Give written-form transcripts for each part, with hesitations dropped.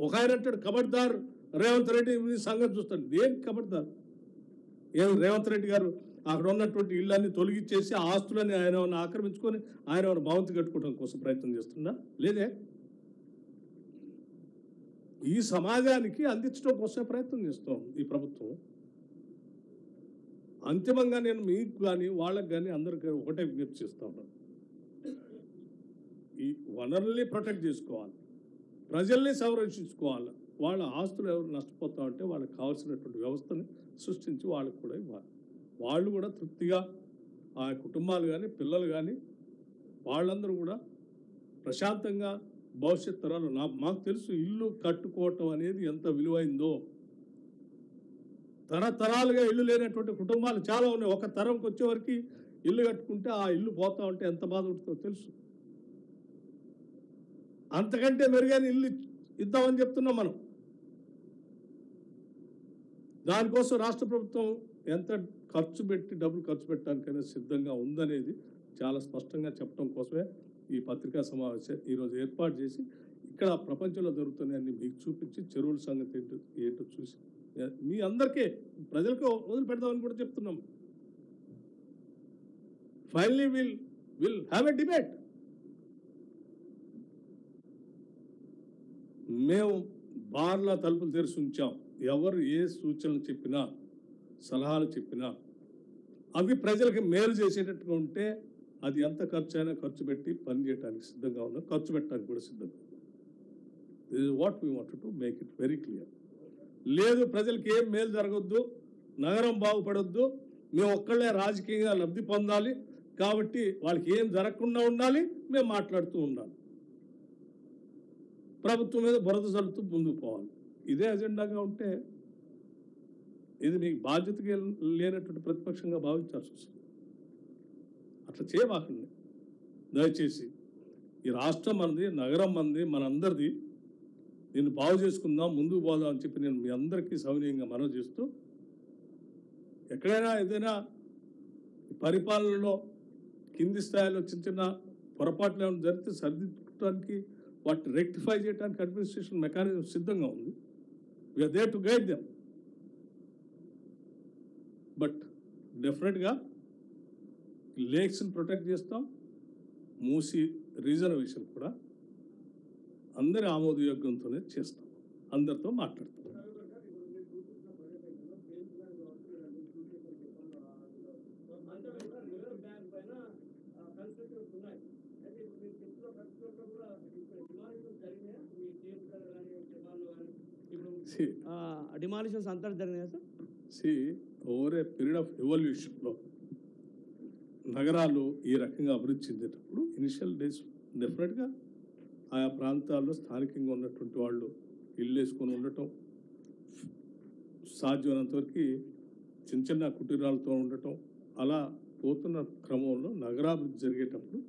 ఒక ఆయన అంటాడు ఖబర్దార్ రేవంత్ రెడ్డి సంగతి చూస్తాడు. దేనికి ఖబర్దార్? ఏం రేవంత్ రెడ్డి గారు అక్కడ ఉన్నటువంటి ఇళ్ళన్ని తొలగించేసి ఆస్తులని ఆయన ఆక్రమించుకొని ఆయన భవంతి కట్టుకోవడం కోసం ప్రయత్నం చేస్తుందా? లేదే. ఈ సమాజానికి అందించడం కోసమే ప్రయత్నం చేస్తాం ఈ ప్రభుత్వం. అంతిమంగా నేను మీకు కానీ వాళ్ళకి కానీ అందరికి ఒకటే విజ్ఞప్తి చేస్తా ఉన్నాను. ఈ వనరుల్ని ప్రొటెక్ట్ చేసుకోవాలి, ప్రజల్ని సంరక్షించుకోవాలి. వాళ్ళ ఆస్తులు ఎవరు నష్టపోతా ఉంటే వాళ్ళకి కావాల్సినటువంటి వ్యవస్థని సృష్టించి వాళ్ళకు కూడా ఇవ్వాలి. వాళ్ళు కూడా తృప్తిగా ఆ కుటుంబాలు కానీ పిల్లలు కానీ వాళ్ళందరూ కూడా ప్రశాంతంగా భవిష్యత్ తరాలు మాకు తెలుసు ఇల్లు కట్టుకోవటం అనేది ఎంత విలువైందో. తరతరాలుగా ఇల్లు లేనటువంటి కుటుంబాలు చాలా ఉన్నాయి. ఒక తరంకి వచ్చేవరకు ఇల్లు కట్టుకుంటే ఆ ఇల్లు పోతా ఉంటే ఎంత బాధ ఉంటుందో తెలుసు. అంతకంటే మెరుగైన ఇల్లు ఇద్దామని చెప్తున్నాం మనం. దానికోసం రాష్ట్ర ప్రభుత్వం ఎంత డబ్బులు ఖర్చు పెట్టడానికైనా సిద్ధంగా ఉందనేది చాలా స్పష్టంగా చెప్పడం కోసమే ఈ పత్రికా సమావేశం ఈరోజు ఏర్పాటు చేసి ఇక్కడ ప్రపంచంలో జరుగుతున్నాయని మీకు చూపించి చెరువుల సంగతి ఏంటో చూసి మీ అందరికీ ప్రజలకు వదిలిపెడదామని కూడా చెప్తున్నాం. Finally will have a debate. మేము బార్ల తలుపులు తెరిచి ఉంచాం. ఎవరు ఏ సూచనలు చెప్పినా సలహాలు చెప్పినా అవి ప్రజలకు మేలు చేసేటట్టుగా ఉంటే అది ఎంత ఖర్చు అయినా ఖర్చు పెట్టి పని చేయడానికి సిద్ధంగా ఉన్నాం, ఖర్చు పెట్టడానికి కూడా సిద్ధంగా ఉన్నాం. This is what we wanted to make it very clear. లేదు ప్రజలకి ఏం మేలు జరగొద్దు, నగరం బాగుపడొద్దు, మేము ఒక్కళ్ళే రాజకీయంగా లబ్ధి పొందాలి కాబట్టి వాళ్ళకి ఏం జరగకుండా ఉండాలి, మేము మాట్లాడుతూ ఉండాలి, ప్రభుత్వం మీద బురద చల్లుతూ ముందుకు పోవాలి. ఇదే అజెండాగా ఉంటే ఇది మీకు బాధ్యతగా లేనటువంటి ప్రతిపక్షంగా భావించాల్సి వస్తుంది. అట్లా చేయబాకండి దయచేసి. ఈ రాష్ట్రం మనది, నగరం మనది, మనందరిది. దీన్ని బాగు చేసుకుందాం, ముందుకు పోదాం అని చెప్పి నేను మీ అందరికీ సవినయంగా మనవి చేస్తూ, ఎక్కడైనా ఏదైనా పరిపాలనలో కింది స్థాయిలో చిన్న చిన్న పొరపాట్లు ఏమైనా జరిగితే సరిదిద్దడానికి వాటిని రెక్టిఫై చేయడానికి అడ్మినిస్ట్రేషన్ మెకానిజం సిద్ధంగా ఉంది. We are there to guide them. But డెఫినెట్గా లేక్స్ని ప్రొటెక్ట్ చేస్తాం. మూసి రిజర్వేషన్ కూడా అందరి ఆమోదయోగ్యంతోనే చేస్తాం, అందరితో మాట్లాడతాం. డిమాలిషన్స్ అంతా జరిగినాయి sir. Over a period of ఎవల్యూషన్లో నగరాలు ఈ రకంగా అభివృద్ధి చెందేటప్పుడు ఇనిషియల్ డేస్ డెఫినెట్గా ఆయా ప్రాంతాల్లో స్థానికంగా ఉన్నటువంటి వాళ్ళు ఇల్లు వేసుకొని ఉండటం, సాధ్యమైనంత వరకు చిన్న చిన్న కుటీరాలతో ఉండటం, అలా పోతున్న క్రమంలో నగరాభివృద్ధి జరిగేటప్పుడు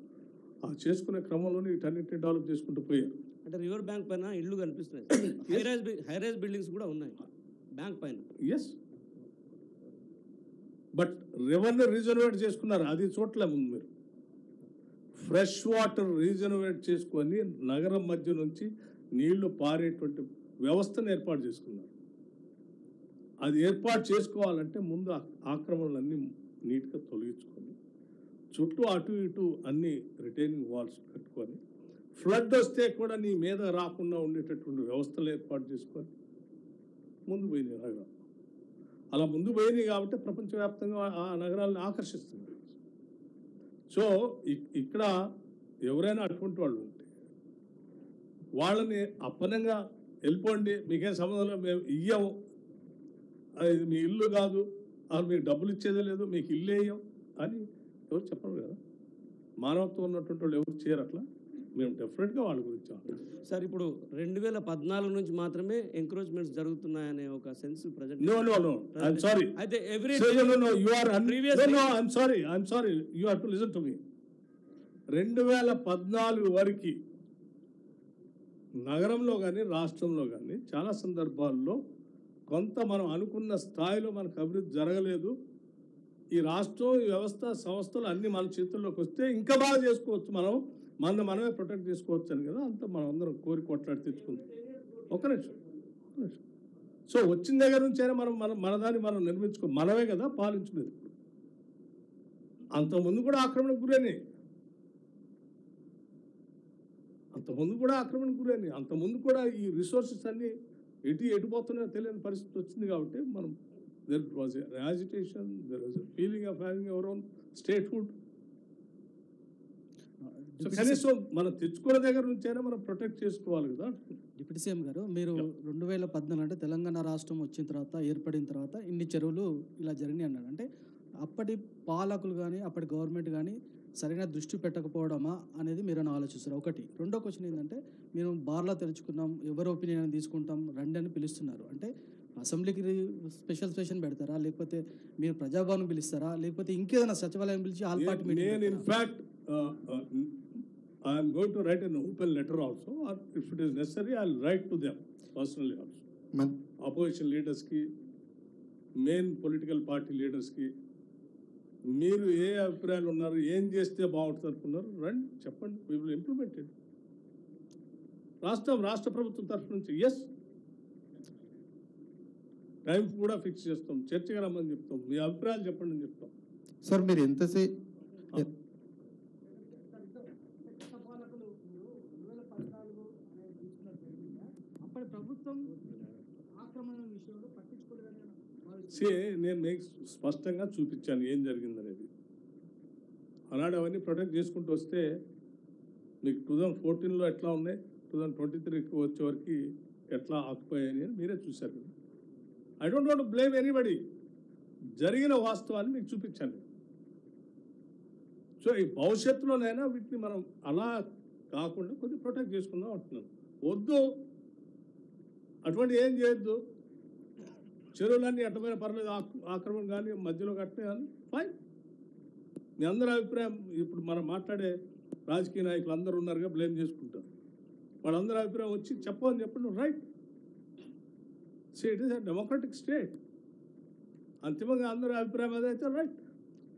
ఆ చేసుకునే క్రమంలోనే వీటన్నిటిని డెవలప్ చేసుకుంటూ పోయారు. అంటే రివర్ బ్యాంక్ పైన ఇల్లు కనిపిస్తున్నాయి, హైరైజ్ బిల్డింగ్స్ కూడా ఉన్నాయి బ్యాంక్ పైన. ఎస్, బట్ రెవెన్యూ రీజనరేట్ చేసుకున్నారు, అది చోట్ల ముందు మీరు ఫ్రెష్ వాటర్ రీజనరేట్ చేసుకొని నగరం మధ్య నుంచి నీళ్లు పారేటువంటి వ్యవస్థను ఏర్పాటు చేసుకున్నారు. అది ఏర్పాటు చేసుకోవాలంటే ముందు ఆక్రమణలన్నీ నీట్గా తొలగించుకొని చుట్టూ అటు ఇటు అన్ని రిటైనింగ్ వాల్స్ కట్టుకొని ఫ్లడ్ వస్తే కూడా నీ మీద రాకుండా ఉండేటటువంటి వ్యవస్థలు ఏర్పాటు చేసుకొని ముందు పోయింది నగరం. అలా ముందు పోయింది కాబట్టి ప్రపంచవ్యాప్తంగా ఆ నగరాలను ఆకర్షిస్తుంది. సో ఇక్కడ ఎవరైనా అటువంటి వాళ్ళు ఉంటే వాళ్ళని అప్పనంగా వెళ్ళిపోండి, మీకేం సంబంధంలో మేము ఇయ్యము, అది మీ ఇల్లు కాదు, అది మీకు డబ్బులు ఇచ్చేదే లేదు, మీకు ఇల్లు వేయం అని ఎవరు చెప్పరు కదా. మానవత్వం ఉన్నటువంటి వాళ్ళు ఎవరు చేయరు అట్లా. మేము డెఫినెట్గా వాళ్ళ గురించి సార్. ఇప్పుడు 2014 నుంచి మాత్రమే ఎంక్రోచ్మెంట్స్ జరుగుతున్నాయనే ఒక sense present. No, I'm sorry. అయితే every no, you are no, I'm sorry, you have to listen to me. 2014 వరకు నగరంలో కానీ రాష్ట్రంలో కానీ చాలా సందర్భాల్లో కొంత మనం అనుకున్న స్థాయిలో మనకు అభివృద్ధి జరగలేదు. ఈ రాష్ట్రం, ఈ వ్యవస్థ, సంస్థలు అన్నీ మన చేతుల్లోకి వస్తే ఇంకా బాగా చేసుకోవచ్చు, మనమే ప్రొటెక్ట్ చేసుకోవచ్చు అని కదా అంతా మనం అందరం కోరి కొట్లాడి తెచ్చుకుందాం. ఒక నిమిషం. సో వచ్చిన దగ్గర నుంచైనా మన దాన్ని మనం నిర్మించుకో, మనమే కదా పాలించుకునేది. అంతకుముందు కూడా ఆక్రమణకు గురైనాయి, అంతకుముందు కూడా ఈ రిసోర్సెస్ అన్నీ ఎటుపోతున్నాయో తెలియని పరిస్థితి వచ్చింది. కాబట్టి మనం there was agitation, there was feeling of having our own statehood. So కనీసం మనం తెచ్చుకున్న దగ్గర నుంచైనా మనం ప్రొటెక్ట్ చేసుకోవాలి కదా. డిప్యూటీ సీఎం గారు, మీరు 2014 అంటే తెలంగాణ రాష్ట్రం వచ్చిన తర్వాత, ఏర్పడిన తర్వాత ఇన్ని చెరువులు ఇలా జరిగినాయి అన్నారు. అంటే అప్పటి పాలకులు కానీ అప్పటి గవర్నమెంట్ కానీ సరైన దృష్టి పెట్టకపోవడమా అనేది మీరు ఆలోచిస్తారు. ఒకటి. రెండో క్వశ్చన్ ఏంటంటే, మీరు బార్లో తెరుచుకున్నాం, ఎవరి ఒపీనియన్ తీసుకుంటాం రండి అని పిలుస్తున్నారు. అంటే అసెంబ్లీకి స్పెషల్ సెషన్ పెడతారా, లేకపోతే మీరు ప్రజాభవన్ పిలుస్తారా, లేకపోతే ఇంకేదైనా సచివాలయం పిలిచి ఆల్ పార్టీ నేను meeting? In fact I'm going to write an open letter also, or if it is necessary I will write to them personally also. Opposition లీడర్స్కి, మెయిన్ పొలిటికల్ పార్టీ లీడర్స్కి, మీరు ఏ అభిప్రాయాలు ఉన్నారు, ఏం చేస్తే బాగుంటుంది అనుకున్నారు, రండి చెప్పండి, వీ విల్ ఇంప్లిమెంట్ ఇట్. రాష్ట్ర ప్రభుత్వం తరఫు నుంచి ఎస్, టైం కూడా ఫిక్స్ చేస్తాం, చర్చగా రమ్మని చెప్తాం, మీ అభిప్రాయాలు చెప్పండి అని చెప్తాం. సార్ మీరు ఎంతసేపు అప్పటి ప్రభుత్వం ఆక్రమణ విషయంలో పట్టించుకోలేదని నేను మీకు స్పష్టంగా చూపించాను ఏం జరిగిందనేది. అలాంటి అవన్నీ ప్రొటెక్ట్ చేసుకుంటూ వస్తే మీకు 2014లో ఎట్లా ఉన్నాయి, 2023కి వచ్చే వరకు ఎట్లా ఆక్యుపై అని మీరే చూశారు కదా. I don't want to blame anybody. జరిగిన వాస్తవాన్ని మీకు చూపించాను. సో ఈ భవిష్యత్తులోనైనా వీటిని మనం అలా కాకుండా కొద్దిగా ప్రొటెక్ట్ చేసుకుందాం అంటున్నాను. వద్దు, అటువంటి ఏం చేయొద్దు. చెరువులన్నీ ఎట్టమైన పర్లేదు, ఆక్రమణ కానీ మధ్యలో కట్టినా కానీ ఫైన్. మీ అందరి అభిప్రాయం ఇప్పుడు మనం మాట్లాడే రాజకీయ నాయకులు అందరూ ఉన్నారుగా, బ్లేమ్ చేసుకుంటారు. వాళ్ళందరి అభిప్రాయం వచ్చి చెప్పని చెప్పండి, right. So it is a democratic state. అంతిమంగా అందరి అభిప్రాయం అదైతే రైట్,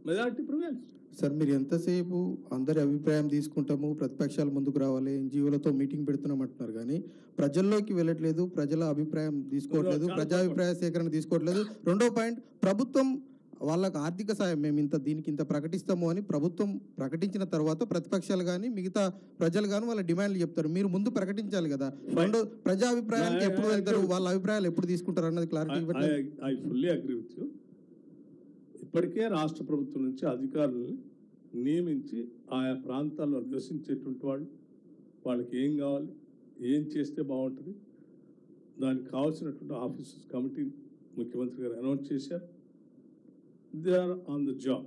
మెజారిటీ ప్రివేల్స్. సార్ మీరు ఎంతసేపు అందరి అభిప్రాయం తీసుకుంటాము, ప్రతిపక్షాలు ముందుకు రావాలి, ఎన్జిఓలతో మీటింగ్ పెడుతున్నాం అంటున్నారు, కానీ ప్రజల్లోకి వెళ్ళట్లేదు, ప్రజల అభిప్రాయం తీసుకోవట్లేదు, ప్రజాభిప్రాయ సేకరణ తీసుకోవట్లేదు. రెండో పాయింట్, ప్రభుత్వం వాళ్ళకు ఆర్థిక సాయం మేము దీనికి ఇంత ప్రకటిస్తాము అని ప్రభుత్వం ప్రకటించిన తర్వాత ప్రతిపక్షాలు కానీ మిగతా ప్రజలు కానీ వాళ్ళ డిమాండ్లు చెప్తారు. మీరు ముందు ప్రకటించాలి కదా. రెండో, ప్రజాభిప్రాయానికి ఎప్పుడు వెళ్తారు, వాళ్ళ అభిప్రాయాలు ఎప్పుడు తీసుకుంటారు అన్నది క్లారిటీ ఇవ్వండి. I fully agree with you. ఇప్పటికే రాష్ట్ర ప్రభుత్వం నుంచి అధికారులను నియమించి ఆయా ప్రాంతాల్లో నివసించేటువంటి వాళ్ళకి ఏం కావాలి, ఏం చేస్తే బాగుంటుంది, దానికి కావాల్సినటువంటి ఆఫీసర్స్ కమిటీ ముఖ్యమంత్రి గారు అనౌన్స్ చేశారు. They are on the job.